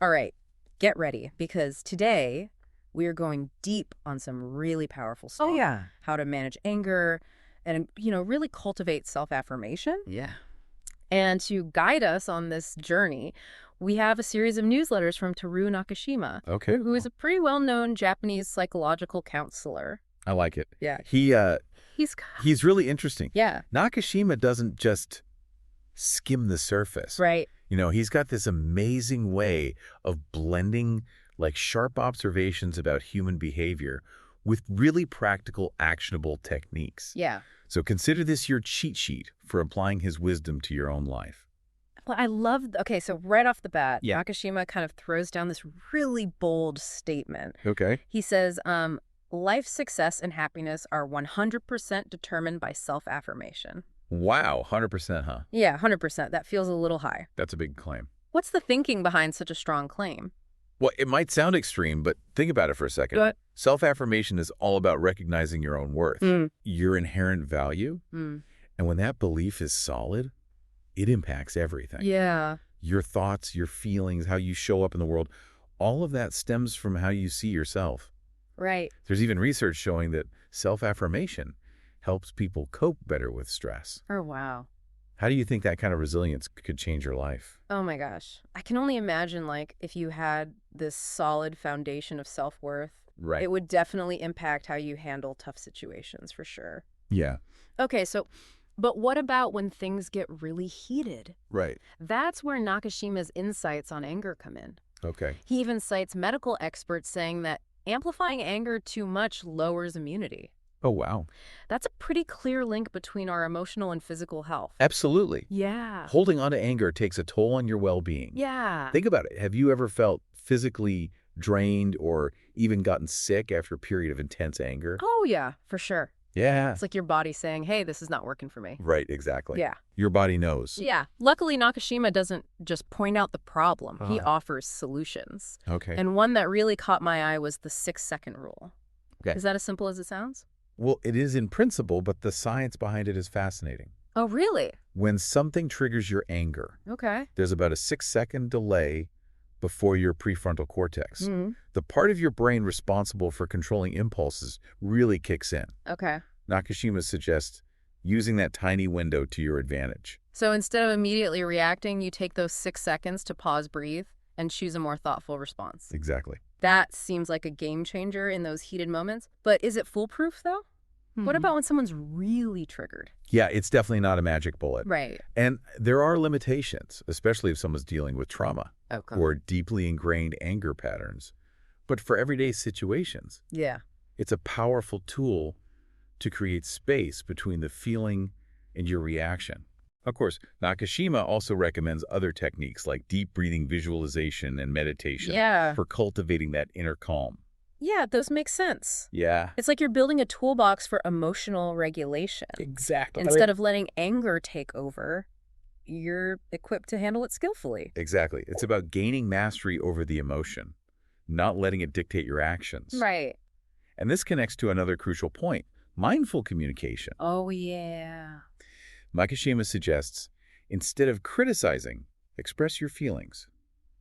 All right, get ready, because today we are going deep on some really powerful stuff. Oh, yeah. How to manage anger and, really cultivate self-affirmation. Yeah. And to guide us on this journey, we have a series of newsletters from Teru Nakashima, Okay. who is a pretty well-known Japanese psychological counselor. I like it. Yeah. He's really interesting. Yeah. Nakashima doesn't just skim the surface. Right. He's got this amazing way of blending like sharp observations about human behavior with really practical, actionable techniques. Yeah. So consider this your cheat sheet for applying his wisdom to your own life. Well, I love, okay, so right off the bat, Yeah. Nakashima kind of throws down this really bold statement. Okay. He says, life success and happiness are 100% determined by self-affirmation. Wow, 100%, huh? Yeah, 100%. That feels a little high. That's a big claim. What's the thinking behind such a strong claim? Well, it might sound extreme, but think about it for a second. Go ahead. Self-affirmation is all about recognizing your own worth, Mm. your inherent value. Mm. And when that belief is solid, it impacts everything. Yeah. Your thoughts, your feelings, how you show up in the world, all of that stems from how you see yourself. Right. There's even research showing that self-affirmation helps people cope better with stress. Oh, wow. How do you think that kind of resilience could change your life? Oh my gosh. I can only imagine, like, if you had this solid foundation of self-worth, Right. it would definitely impact how you handle tough situations, for sure. Yeah. Okay, but what about when things get really heated? Right. That's where Nakashima's insights on anger come in. Okay. He even cites medical experts saying that amplifying anger too much lowers immunity. Oh, wow. That's a pretty clear link between our emotional and physical health. Absolutely. Yeah. Holding on to anger takes a toll on your well-being. Yeah. Think about it. Have you ever felt physically drained or even gotten sick after a period of intense anger? Oh, yeah, for sure. Yeah. It's like your body saying, hey, this is not working for me. Right, exactly. Yeah. Your body knows. Yeah. Luckily, Nakashima doesn't just point out the problem. He Ah. offers solutions. Okay. And one that really caught my eye was the 6-second rule. Okay. Is that as simple as it sounds? Well, it is in principle, but the science behind it is fascinating. Oh, really? When something triggers your anger, Okay. there's about a 6-second delay before your prefrontal cortex. Mm. The part of your brain responsible for controlling impulses really kicks in. Okay. Nakashima suggests using that tiny window to your advantage. So instead of immediately reacting, you take those 6 seconds to pause, breathe, and choose a more thoughtful response. Exactly. That seems like a game changer in those heated moments. But is it foolproof, though? What about when someone's really triggered? Yeah, it's definitely not a magic bullet. Right. And there are limitations, especially if someone's dealing with trauma Okay. or deeply ingrained anger patterns. But for everyday situations, Yeah. it's a powerful tool to create space between the feeling and your reaction. Of course, Nakashima also recommends other techniques like deep breathing, visualization, and meditation Yeah. for cultivating that inner calm. Yeah, those make sense. Yeah, It's like you're building a toolbox for emotional regulation. exactly. Instead of letting anger take over, you're equipped to handle it skillfully. Exactly. It's about gaining mastery over the emotion, not letting it dictate your actions. Right. And this connects to another crucial point, mindful communication. Oh, yeah. Nakashima suggests, instead of criticizing, express your feelings.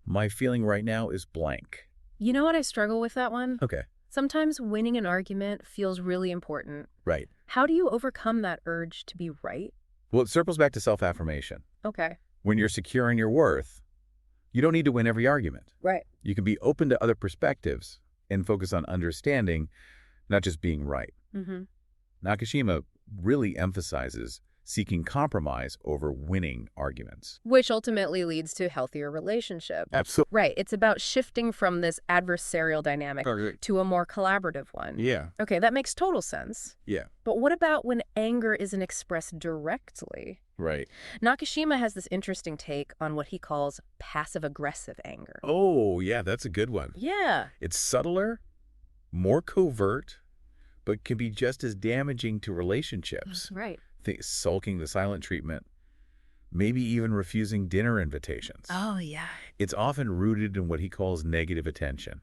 My feeling right now is blank. You know what I struggle with that one? Okay. Sometimes winning an argument feels really important. Right. How do you overcome that urge to be right? Well, it circles back to self-affirmation. Okay. When you're secure in your worth, you don't need to win every argument. Right. You can be open to other perspectives and focus on understanding, not just being right. Mm-hmm. Nakashima really emphasizes seeking compromise over winning arguments. Which ultimately leads to healthier relationships. Absolutely. Right. It's about shifting from this adversarial dynamic to a more collaborative one. Yeah. Okay, that makes total sense. Yeah. But what about when anger isn't expressed directly? Right. Nakashima has this interesting take on what he calls passive-aggressive anger. Oh, yeah, that's a good one. Yeah. It's subtler, more covert, but can be just as damaging to relationships. Right. Sulking, the silent treatment, maybe even refusing dinner invitations. Oh, yeah. It's often rooted in what he calls negative attention.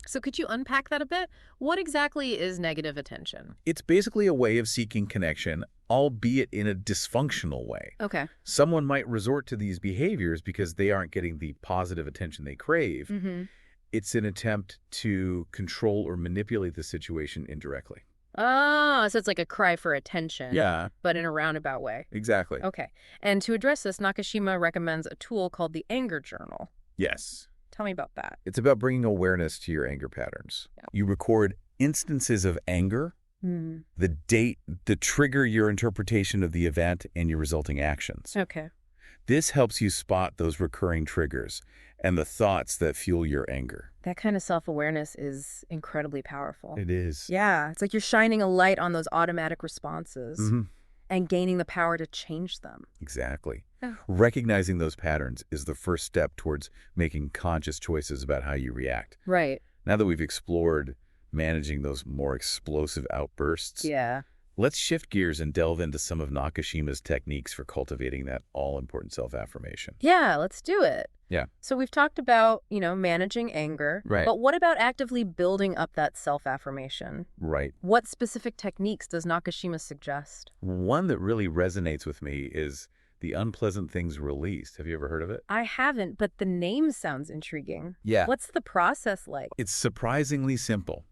So could you unpack that a bit? What exactly is negative attention? It's basically a way of seeking connection albeit in a dysfunctional way. Okay. Someone might resort to these behaviors because they aren't getting the positive attention they crave. Mm-hmm. It's an attempt to control or manipulate the situation indirectly. Oh, so it's like a cry for attention. Yeah. But in a roundabout way. Exactly. Okay. And to address this, Nakashima recommends a tool called the anger journal. Yes. Tell me about that. It's about bringing awareness to your anger patterns. Yeah. You record instances of anger, the date, the trigger your interpretation of the event, and your resulting actions. Okay. This helps you spot those recurring triggers and the thoughts that fuel your anger. That kind of self-awareness is incredibly powerful. It is. Yeah, it's like you're shining a light on those automatic responses Mm-hmm. and gaining the power to change them. Exactly. Oh. Recognizing those patterns is the first step towards making conscious choices about how you react. Right. Now that we've explored managing those more explosive outbursts, Yeah. let's shift gears and delve into some of Nakashima's techniques for cultivating that all-important self-affirmation. Yeah, let's do it. Yeah. So we've talked about, managing anger. Right. But what about actively building up that self-affirmation? Right. What specific techniques does Nakashima suggest? One that really resonates with me is the unpleasant things released. Have you ever heard of it? I haven't, but the name sounds intriguing. Yeah. What's the process like? It's surprisingly simple.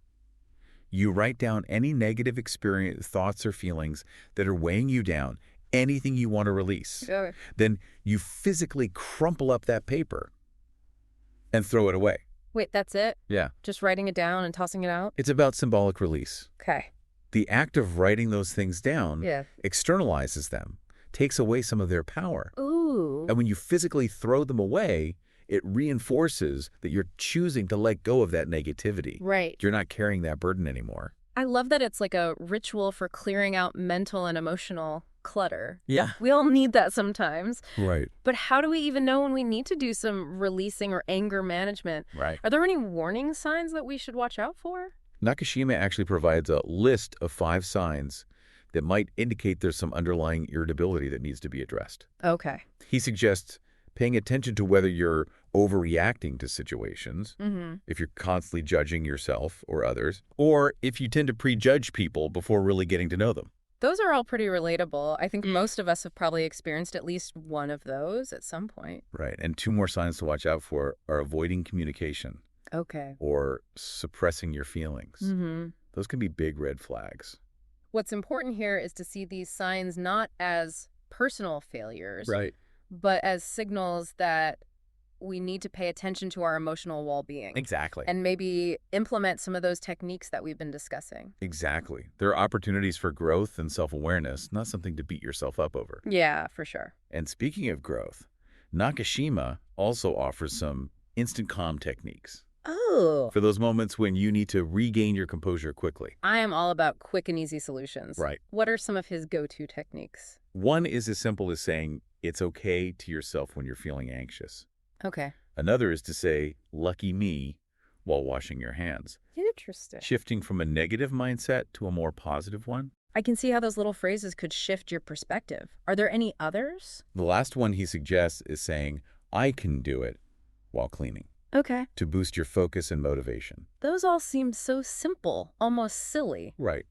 You write down any negative experience, thoughts or feelings that are weighing you down, anything you want to release. Okay. Then you physically crumple up that paper and throw it away. Wait, that's it? Yeah. Just writing it down and tossing it out? It's about symbolic release. Okay. The act of writing those things down Yeah. externalizes them, takes away some of their power. Ooh. And when you physically throw them away, it reinforces that you're choosing to let go of that negativity. Right. You're not carrying that burden anymore. I love that it's like a ritual for clearing out mental and emotional clutter. Yeah. We all need that sometimes. Right. But how do we even know when we need to do some releasing or anger management? Right. Are there any warning signs that we should watch out for? Nakashima actually provides a list of 5 signs that might indicate there's some underlying irritability that needs to be addressed. Okay. He suggests paying attention to whether you're overreacting to situations, Mm-hmm. if you're constantly judging yourself or others, or if you tend to prejudge people before really getting to know them. Those are all pretty relatable. I think most of us have probably experienced at least one of those at some point. Right. And 2 more signs to watch out for are avoiding communication Okay. or suppressing your feelings. Mm-hmm. Those can be big red flags. What's important here is to see these signs not as personal failures, Right. but as signals that we need to pay attention to our emotional well-being. Exactly. And maybe implement some of those techniques that we've been discussing. Exactly. There are opportunities for growth and self-awareness, not something to beat yourself up over. Yeah, for sure. And speaking of growth, Nakashima also offers some instant calm techniques Oh. for those moments when you need to regain your composure quickly. I am all about quick and easy solutions. Right. What are some of his go-to techniques? One is as simple as saying, it's okay to yourself when you're feeling anxious. Okay. Another is to say, lucky me, while washing your hands. Interesting. Shifting from a negative mindset to a more positive one. I can see how those little phrases could shift your perspective. Are there any others? The last one he suggests is saying, I can do it, while cleaning, Okay. to boost your focus and motivation. Those all seem so simple, almost silly. Right.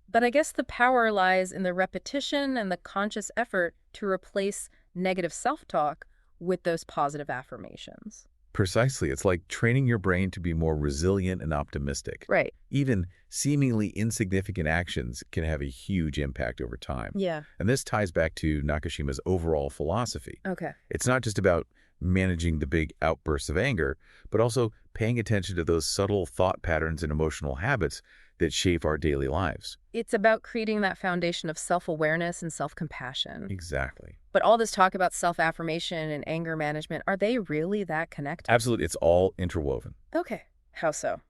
But I guess the power lies in the repetition and the conscious effort to replace negative self-talk with those positive affirmations. Precisely. It's like training your brain to be more resilient and optimistic. Right. Even seemingly insignificant actions can have a huge impact over time. Yeah. And this ties back to Nakashima's overall philosophy. Okay. It's not just about managing the big outbursts of anger, but also paying attention to those subtle thought patterns and emotional habits that shape our daily lives. It's about creating that foundation of self-awareness and self-compassion. Exactly. But all this talk about self-affirmation and anger management, are they really that connected? Absolutely. It's all interwoven. Okay. How so?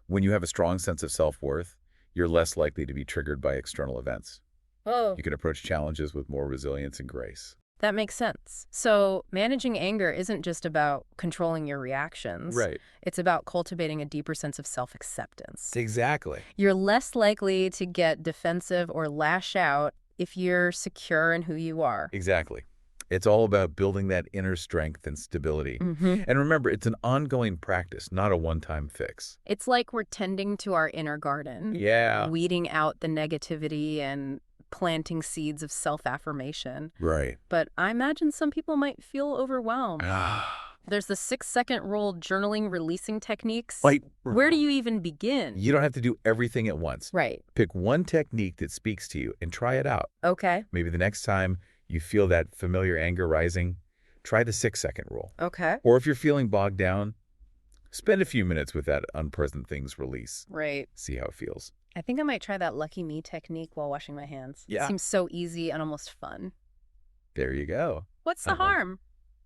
When you have a strong sense of self-worth, you're less likely to be triggered by external events. Oh, You can approach challenges with more resilience and grace. that makes sense. So managing anger isn't just about controlling your reactions. It's about cultivating a deeper sense of self-acceptance. Exactly. You're less likely to get defensive or lash out if you're secure in who you are. Exactly. It's all about building that inner strength and stability. Mm-hmm. And remember, it's an ongoing practice, not a one-time fix. It's like we're tending to our inner garden, Yeah. weeding out the negativity and planting seeds of self-affirmation. Right. But I imagine some people might feel overwhelmed. Ah. There's the 6-second rule journaling releasing techniques. Like, Where do you even begin? you don't have to do everything at once. Right. Pick one technique that speaks to you and try it out. Okay. Maybe the next time you feel that familiar anger rising, try the 6-second rule. Okay. Or if you're feeling bogged down, spend a few minutes with that unpleasant things release. Right. See how it feels. I think I might try that lucky me technique while washing my hands. Yeah. It seems so easy and almost fun. There you go. What's the harm?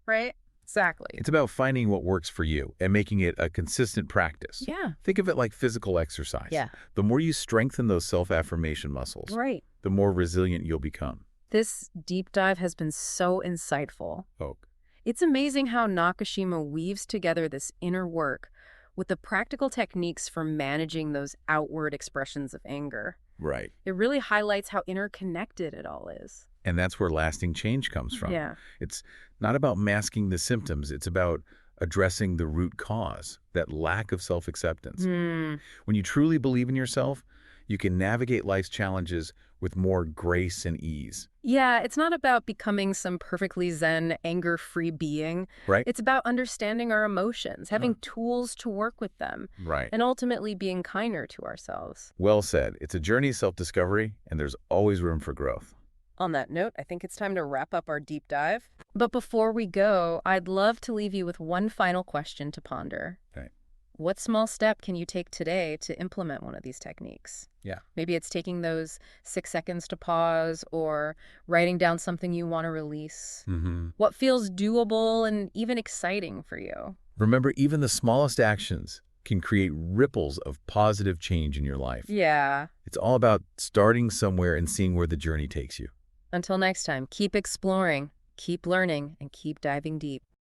Right? Exactly. It's about finding what works for you and making it a consistent practice. Yeah. Think of it like physical exercise. Yeah. The more you strengthen those self-affirmation muscles, Right. the more resilient you'll become. This deep dive has been so insightful. Oh, It's amazing how Nakashima weaves together this inner work with the practical techniques for managing those outward expressions of anger. right. It really highlights how interconnected it all is. And that's where lasting change comes from. Yeah. It's not about masking the symptoms. It's about addressing the root cause, that lack of self-acceptance. When you truly believe in yourself, you can navigate life's challenges with more grace and ease. Yeah, it's not about becoming some perfectly zen, anger-free being. Right? It's about understanding our emotions, having tools to work with them, Right. and ultimately being kinder to ourselves. Well said. It's a journey of self-discovery, and there's always room for growth. On that note, I think it's time to wrap up our deep dive. But before we go, I'd love to leave you with one final question to ponder. Okay. What small step can you take today to implement one of these techniques? Yeah. Maybe it's taking those 6 seconds to pause or writing down something you want to release. What feels doable and even exciting for you? Remember, even the smallest actions can create ripples of positive change in your life. Yeah. It's all about starting somewhere and seeing where the journey takes you. Until next time, keep exploring, keep learning, and keep diving deep.